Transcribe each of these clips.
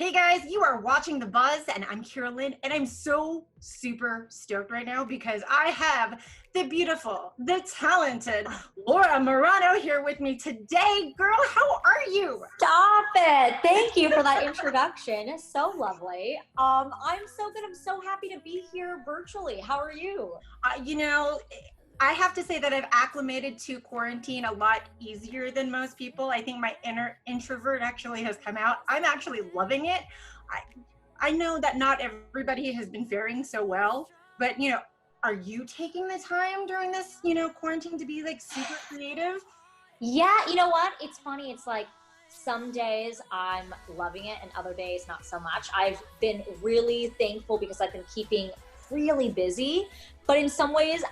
Hey guys, you are watching The Buzz, and I'm Carolyn, and I'm so super stoked right now because I have the beautiful, the talented Laura Marano here with me today. Girl, how are you? Stop it. Thank you for that introduction. It's so lovely. I'm so good. I'm so happy to be here virtually. How are you? Uh, you know, I have to say that I've acclimated to quarantine a lot easier than most people. I think my inner introvert actually has come out. I'm actually loving it. I, I know that not everybody has been faring so well, but are you taking the time during this, quarantine to be like super creative? Yeah, you know what? It's funny. It's like some days I'm loving it and other days not so much. I've been really thankful because I've been keeping really busy, but in some ways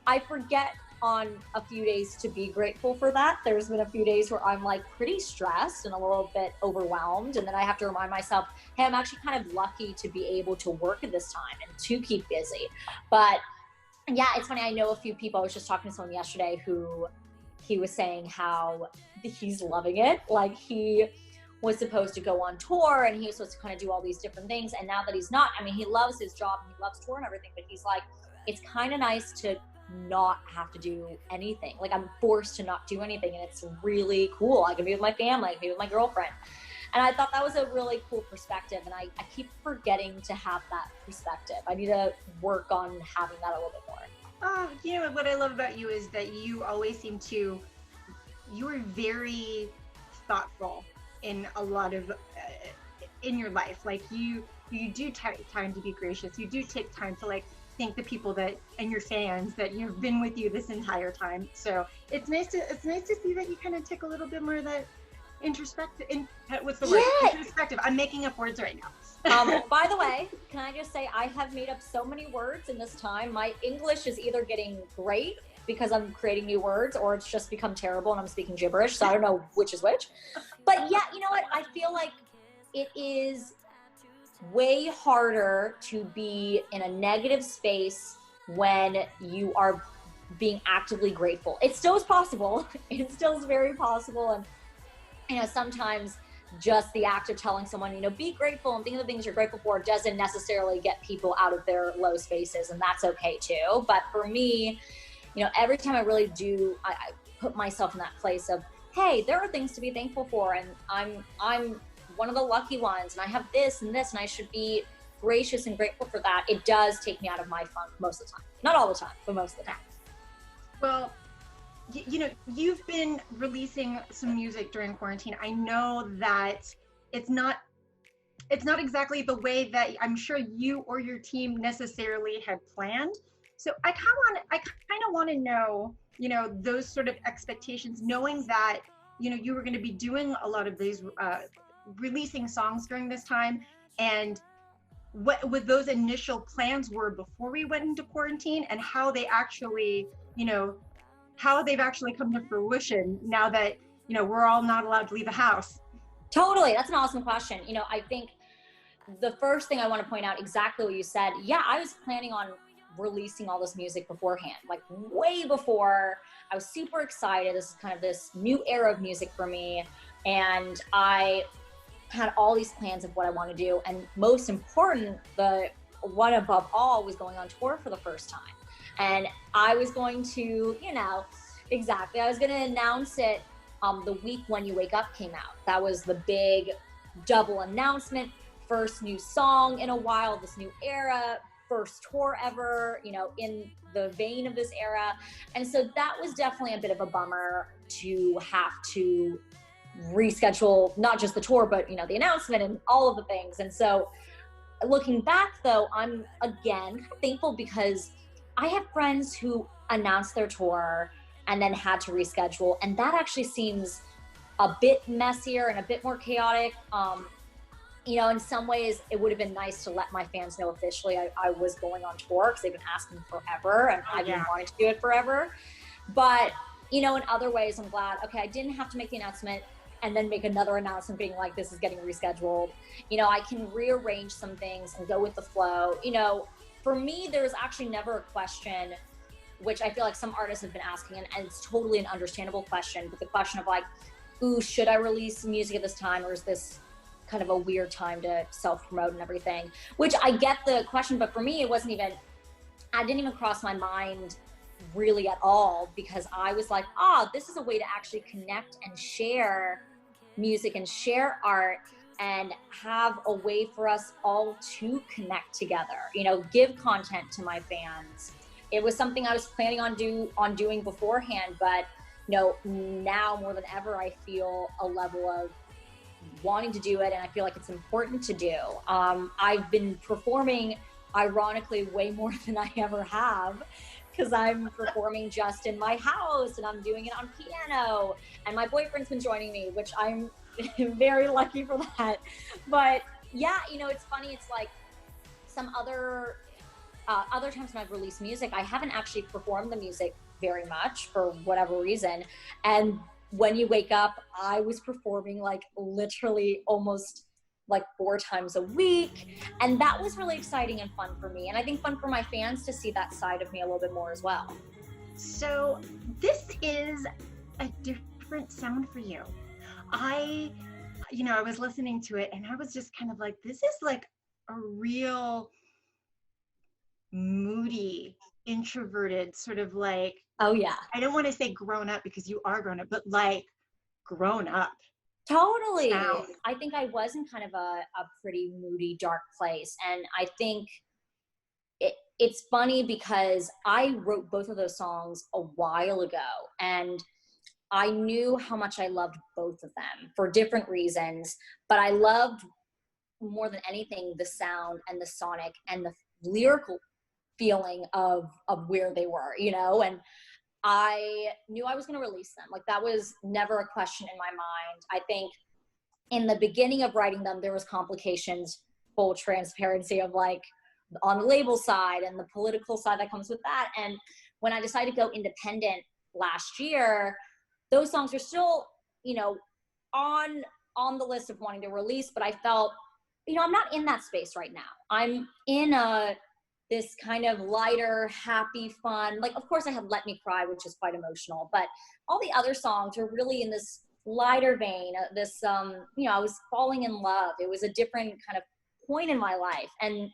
I forget on a few days to be grateful for that. There's been a few days where I'm like pretty stressed and a little bit overwhelmed. And then I have to remind myself, hey, I'm actually kind of lucky to be able to work at this time and to keep busy. But yeah, it's funny. I know a few people. I was just talking to someone yesterday who he was saying how he's loving it. Like he was supposed to go on tour and he was supposed to kind of do all these different things. And now that he's not, I mean, he loves his job and he loves tour and everything, but he's like, it's kind of nice to not have to do anything. Like I'm forced to not do anything and it's really cool. I can be with my family, I can be with my girlfriend. And I thought that was a really cool perspective. And I keep forgetting to have that perspective. I need to work on having that a little bit more. What I love about you is that you always seem to, you are very thoughtful in a lot of, in your life. Like you do take time to be gracious. You do take time to like thank the people that and your fans that you've been with you this entire time. So it's nice to see that you kind of take a little bit more of that introspective. What's the word? Yeah. Introspective. I'm making up words right now. By the way, can I just say I have made up so many words in this time. My English is either getting great because I'm creating new words or it's just become terrible and I'm speaking gibberish. So I don't know which is which. But yeah, you know what? I feel like it is way harder to be in a negative space when you are being actively grateful. It still is possible. It still is very possible. And sometimes just the act of telling someone, be grateful and think of the things you're grateful for doesn't necessarily get people out of their low spaces, and that's okay too. But for me, every time I really do, I put myself in that place of, hey, there are things to be thankful for, and I'm one of the lucky ones, and I have this and this, and I should be gracious and grateful for that. It does take me out of my funk most of the time. Not all the time, but most of the time. Well, you've been releasing some music during quarantine. I know that it's not exactly the way that I'm sure you or your team necessarily had planned. So I kind of want to know, those sort of expectations, knowing that, you were going to be doing a lot of these releasing songs during this time, and what those initial plans were before we went into quarantine, and how they actually, how they've actually come to fruition now that, we're all not allowed to leave the house. Totally. That's an awesome question. I think the first thing I want to point out exactly what you said. Yeah, I was planning on releasing all this music beforehand, like way before. I was super excited. This is kind of this new era of music for me. And I had all these plans of what I want to do. And most important, the one above all was going on tour for the first time. And I was going to, exactly, I was going to announce it the week When You Wake Up came out. That was the big double announcement. First new song in a while, this new era, first tour ever, in the vein of this era. And so that was definitely a bit of a bummer to have to reschedule, not just the tour, but, the announcement and all of the things. And so looking back though, I'm again thankful because I have friends who announced their tour and then had to reschedule. And that actually seems a bit messier and a bit more chaotic. In some ways, it would have been nice to let my fans know officially I was going on tour because they've been asking forever and I've been wanting to do it forever. But, in other ways, I'm glad, okay, I didn't have to make the announcement and then make another announcement being like, this is getting rescheduled. I can rearrange some things and go with the flow. For me, there's actually never a question, which I feel like some artists have been asking, and it's totally an understandable question, but the question of like, ooh, should I release music at this time, or is this kind of a weird time to self-promote and everything, which I get the question, but for me, I didn't even cross my mind really at all, because I was like, this is a way to actually connect and share music and share art and have a way for us all to connect together, give content to my fans. It was something I was planning on doing beforehand, but now more than ever, I feel a level of wanting to do it, and I feel like it's important to do. I've been performing, ironically, way more than I ever have, because I'm performing just in my house, and I'm doing it on piano, and my boyfriend's been joining me, which I'm very lucky for that. But yeah, it's funny. It's like some other times when I've released music, I haven't actually performed the music very much for whatever reason. And When You Wake Up, I was performing like literally almost like 4 times a week. And that was really exciting and fun for me. And I think fun for my fans to see that side of me a little bit more as well. So this is a different sound for you. I was listening to it and I was just kind of like, this is like a real moody, introverted, sort of like, oh yeah, I don't want to say grown up because you are grown up, but like grown up. Totally. Sound. I think I was in kind of a pretty moody, dark place. And I think it's funny because I wrote both of those songs a while ago, and I knew how much I loved both of them for different reasons, but I loved more than anything the sound and the sonic and the lyrical feeling of where they were, and I knew I was going to release them. Like, that was never a question in my mind. I think in the beginning of writing them, there was complications, full transparency, of like on the label side and the political side that comes with that. And when I decided to go independent last year, those songs are still, on the list of wanting to release, but I felt, I'm not in that space right now. I'm in this kind of lighter, happy, fun, like, of course I had Let Me Cry, which is quite emotional, but all the other songs are really in this lighter vein, this, I was falling in love. It was a different kind of point in my life. And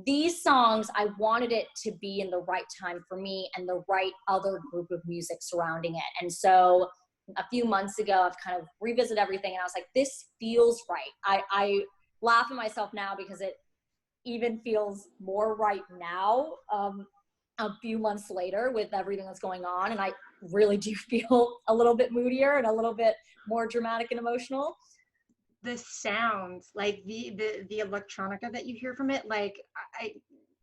these songs, I wanted it to be in the right time for me and the right other group of music surrounding it. And so a few months ago, I've kind of revisited everything, and I was like, this feels right. I laugh at myself now because it even feels more right now, a few months later with everything that's going on. And I really do feel a little bit moodier and a little bit more dramatic and emotional. The sounds, like the electronica that you hear from it, like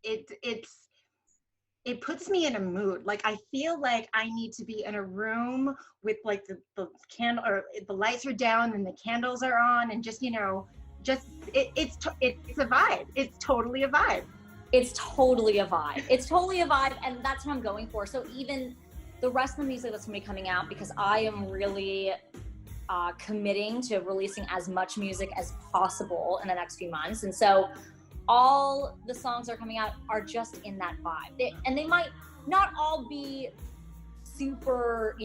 it puts me in a mood. Like, I feel like I need to be in a room with like the candle, or the lights are down and the candles are on, and just it's a vibe. It's totally a vibe. It's totally a vibe. It's totally a vibe, and that's what I'm going for. So even the rest of the music that's gonna be coming out, because I am really committing to releasing as much music as possible in the next few months. And so all the songs that are coming out are just in that vibe. And they might not all be super,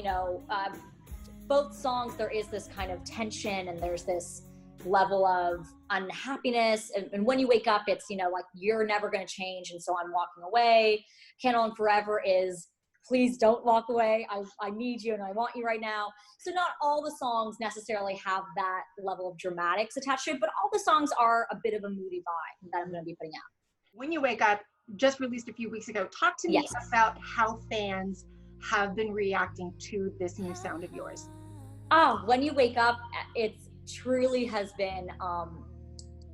both songs, there is this kind of tension and there's this level of unhappiness. And When You Wake Up, it's, like, you're never going to change, and so I'm walking away. Candle and Forever is, please don't walk away. I need you and I want you right now. So not all the songs necessarily have that level of dramatics attached to it, but all the songs are a bit of a moody vibe that I'm going to be putting out. When You Wake Up, just released a few weeks ago. Talk to me about how fans have been reacting to this new sound of yours. Oh, When You Wake Up, it truly has been,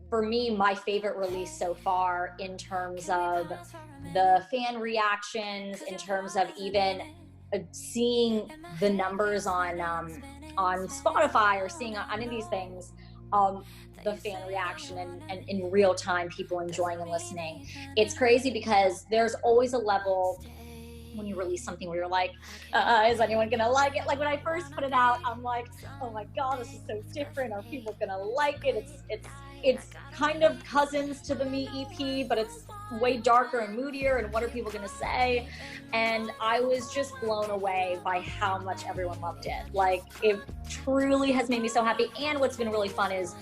for me, my favorite release so far, in terms of the fan reactions, in terms of even seeing the numbers on Spotify, or seeing on any of these things, the fan reaction and in real time, people enjoying and listening. It's crazy because there's always a level when you release something where you're like, is anyone gonna like it? Like, when I first put it out, I'm like, oh my God, this is so different. Are people gonna like it? It's kind of cousins to the Me EP, but it's way darker and moodier, and what are people gonna say? And I was just blown away by how much everyone loved it. Like, it truly has made me so happy. And what's been really fun is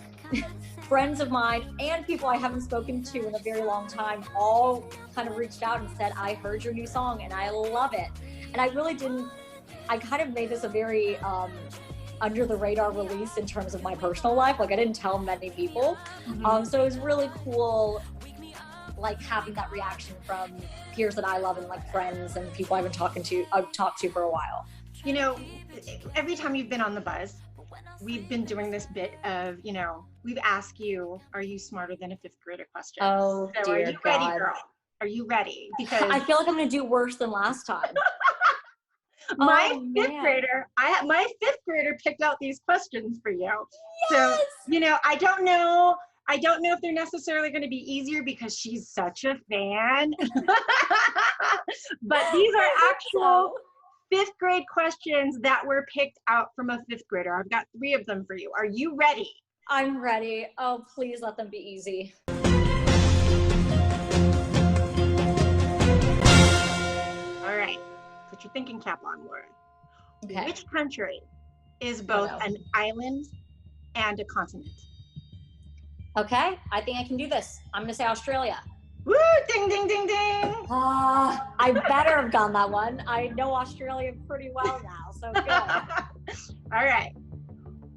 friends of mine and people I haven't spoken to in a very long time all kind of reached out and said, I heard your new song and I love it. And I kind of made this a very under the radar release in terms of my personal life. Like I didn't tell many people. So it was really cool, like having that reaction from peers that I love and like friends and people I've talked to for a while. You know, every time you've been on the buzz, we've been doing this bit of, you know, we've asked you, are you smarter than a fifth grader question? Oh, so dear are you God. ready, girl? Are you ready? Because I feel like I'm gonna do worse than last time. my fifth grader picked out these questions for you. Yes! So, you know, I don't know if they're necessarily going to be easier because she's such a fan. But these are actual fifth grade questions that were picked out from a fifth grader. I've got 3 of them for you. Are you ready? I'm ready. Oh, please let them be easy. All right. Put your thinking cap on, Laura. Okay. Which country is both an island and a continent? Okay, I think I can do this. I'm gonna say Australia. Woo! Ding, ding, ding, ding. I better have gotten that one. I know Australia pretty well now, so good. All right.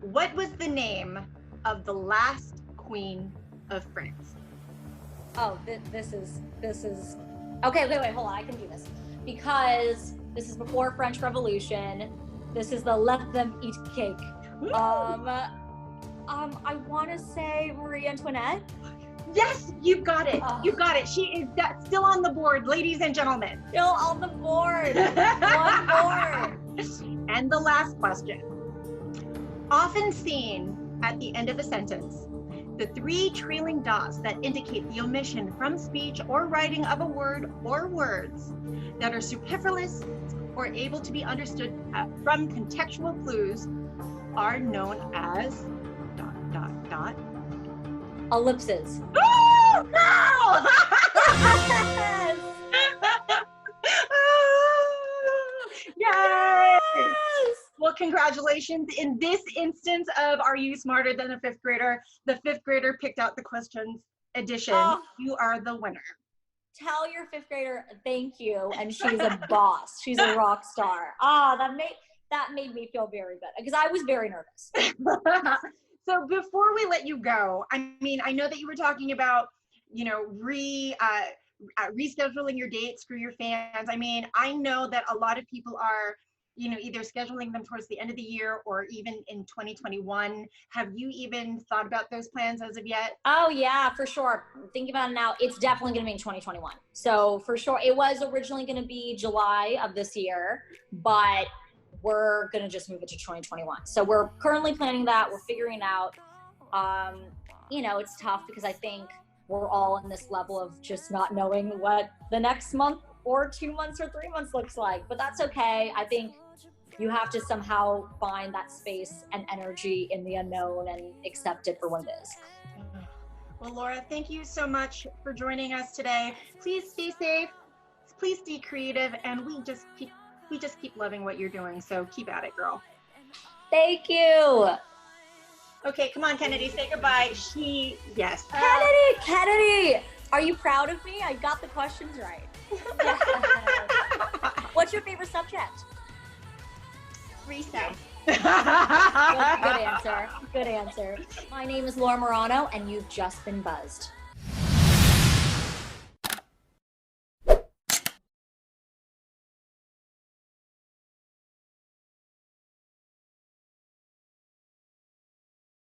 What was the name of the last queen of France? Oh, this is. Okay, wait, hold on. I can do this because this is before French Revolution. This is the let them eat cake. Woo! I want to say Marie Antoinette. Yes, you've got it. You've got it. She is still on the board, ladies and gentlemen. Still on the board. One board. And the last question. Often seen at the end of a sentence, the 3 trailing dots that indicate the omission from speech or writing of a word or words that are superfluous or able to be understood from contextual clues are known as ... Ellipses. Oh, girl! Yes! Yay! Well, congratulations. In this instance of Are You Smarter Than a Fifth Grader, the fifth grader picked out the questions edition. You are the winner. Tell your fifth grader thank you, and she's a boss. She's a rock star. That made me feel very good because I was very nervous. So before we let you go, I mean, I know that you were talking about, you know, rescheduling your dates for your fans. I mean, I know that a lot of people are, you know, either scheduling them towards the end of the year or even in 2021. Have you even thought about those plans as of yet? Oh yeah, for sure. Thinking about it now, it's definitely going to be in 2021. So for sure, it was originally going to be July of this year, but we're going to just move it to 2021. So we're currently planning that. We're figuring it out. You know, it's tough because I think we're all in this level of just not knowing what the next month or 2 months or 3 months looks like, but that's okay. I think you have to somehow find that space and energy in the unknown and accept it for what it is. Well, Laura, thank you so much for joining us today. Please stay safe. Please stay creative, and we just keep loving what you're doing. So keep at it, girl. Thank you. Okay, come on, Kennedy, say goodbye. Yes. Kennedy, are you proud of me? I got the questions right. What's your favorite subject? Recess. Good answer. My name is Laura Marano, and you've just been buzzed.